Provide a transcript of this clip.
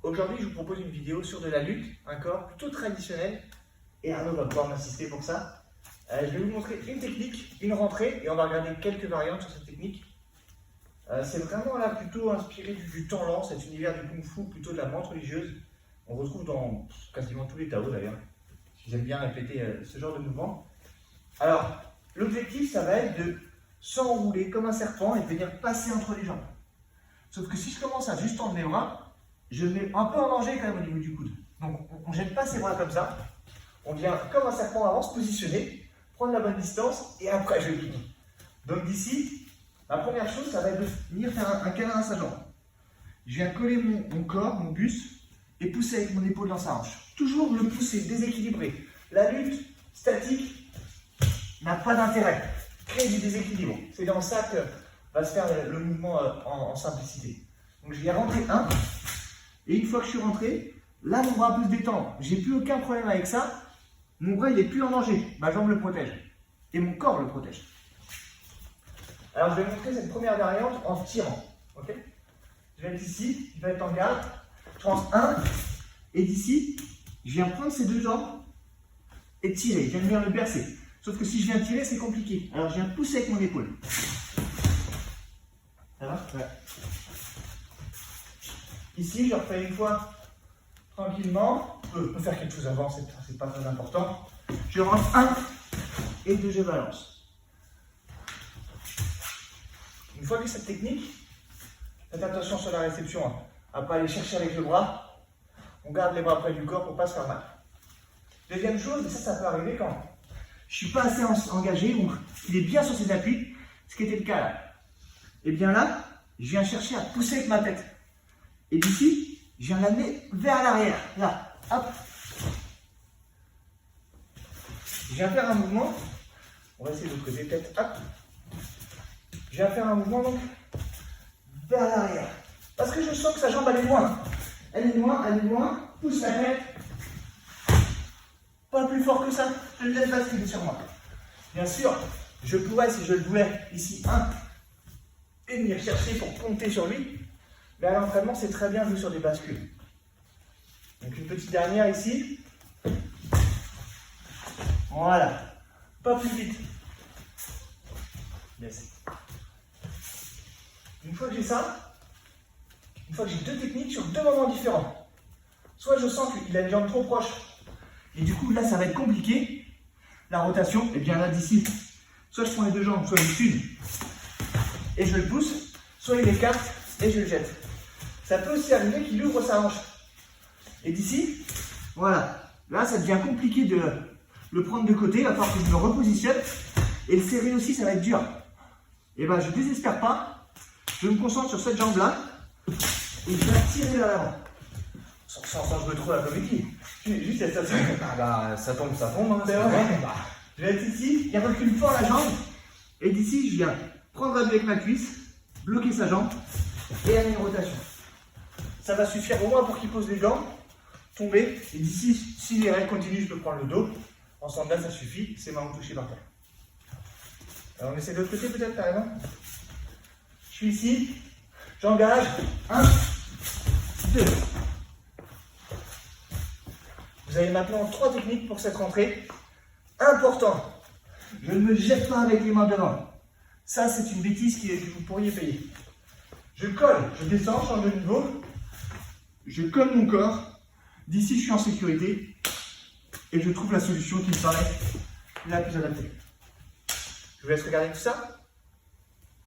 Aujourd'hui, je vous propose une vidéo sur de la lutte, un corps plutôt traditionnel. Et Arnaud va pouvoir m'assister pour ça. Je vais vous montrer une technique, une rentrée, et on va regarder quelques variantes sur cette technique. C'est vraiment là plutôt inspiré du temps lent, cet univers du Kung Fu, plutôt de la menthe religieuse. On retrouve dans quasiment tous les Tao d'ailleurs. J'aime bien répéter ce genre de mouvement. Alors, l'objectif, ça va être de s'enrouler comme un serpent et de venir passer entre les jambes. Sauf que si je commence à juste tendre les bras, je mets un peu en danger quand même au niveau du coude. Donc, on ne jette pas ses bras comme ça. On vient comme un serpent avant, se positionner, prendre la bonne distance et après je quitte. Donc d'ici, la première chose, ça va être de venir faire un câlin à sa jambe. Je viens coller mon corps, mon buste et pousser avec mon épaule dans sa hanche. Toujours le pousser, déséquilibré. La lutte statique n'a pas d'intérêt. Créer du déséquilibre. C'est dans ça que va se faire le mouvement en simplicité. Donc je viens rentrer un. Et une fois que je suis rentré, là mon bras peut se détendre. J'ai plus aucun problème avec ça. Mon bras il n'est plus en danger. Ma jambe le protège. Et mon corps le protège. Alors je vais montrer cette première variante en tirant. Okay, je vais être ici, il va être en garde. Je rentre un. Et d'ici, je viens prendre ces deux jambes et tirer. Je viens venir le bercer. Sauf que si je viens tirer, c'est compliqué. Alors je viens pousser avec mon épaule. Ça va? Ouais. Ici, je refais une fois tranquillement. Je peux faire quelque chose avant, c'est pas très important. Je rentre un et deux, je balance. Une fois que cette technique, faites attention sur la réception. À ne pas aller chercher avec le bras. On garde les bras près du corps pour ne pas se faire mal. Deuxième chose, et ça peut arriver quand je ne suis pas assez engagé ou il est bien sur ses appuis, ce qui était le cas là. Et bien là, je viens chercher à pousser avec ma tête. Et d'ici, je viens l'amener vers l'arrière. Là, hop. Je viens faire un mouvement. On va essayer de l'autre côté, tête, hop. Je viens faire un mouvement donc vers l'arrière. Parce que je sens que sa jambe elle est loin. Elle est loin. Pousse la tête. Pas plus fort que ça. Je le laisse basculer sur moi. Bien sûr, je pourrais, si je le voulais, ici, un, et venir chercher pour compter sur lui. Mais à l'entraînement, c'est très bien vu sur des bascules. Donc une petite dernière ici. Voilà. Pas plus vite. Yes. Une fois que j'ai ça, une fois que j'ai deux techniques sur deux moments différents, soit je sens qu'il a une jambe trop proche, et du coup là ça va être compliqué, la rotation, et bien là d'ici, soit je prends les deux jambes, soit je suis et je le pousse, soit il écarte et je le jette. Ça peut aussi arriver qu'il ouvre sa hanche. Et d'ici, voilà, là ça devient compliqué de le prendre de côté, il va falloir que je me repositionne, et le serrer aussi ça va être dur. Et ben je ne désespère pas. Je me concentre sur cette jambe-là et je vais tirer vers l'avant. Sans jouer trop la comédie. Juste cette sensation. Ah bah, ça tombe. Hein, c'est vrai. Je vais être ici, il recule fort la jambe. Et d'ici, je viens prendre appui avec ma cuisse, bloquer sa jambe et aller une rotation. Ça va suffire au moins pour qu'il pose les gants, tomber. Et d'ici, si les règles continuent, je peux prendre le dos. Ensemble là, ça suffit. C'est ma main touchée par terre. Alors, on essaie de l'autre côté peut-être, par exemple. Je suis ici, j'engage, 1, 2. Vous avez maintenant 3 techniques pour cette rentrée. Important, je ne me jette pas avec les mains devant. Ça, c'est une bêtise que vous pourriez payer. Je colle, je descends, je change de niveau. Je colle mon corps. D'ici, je suis en sécurité. Et je trouve la solution qui me paraît la plus adaptée. Je vous laisse regarder tout ça.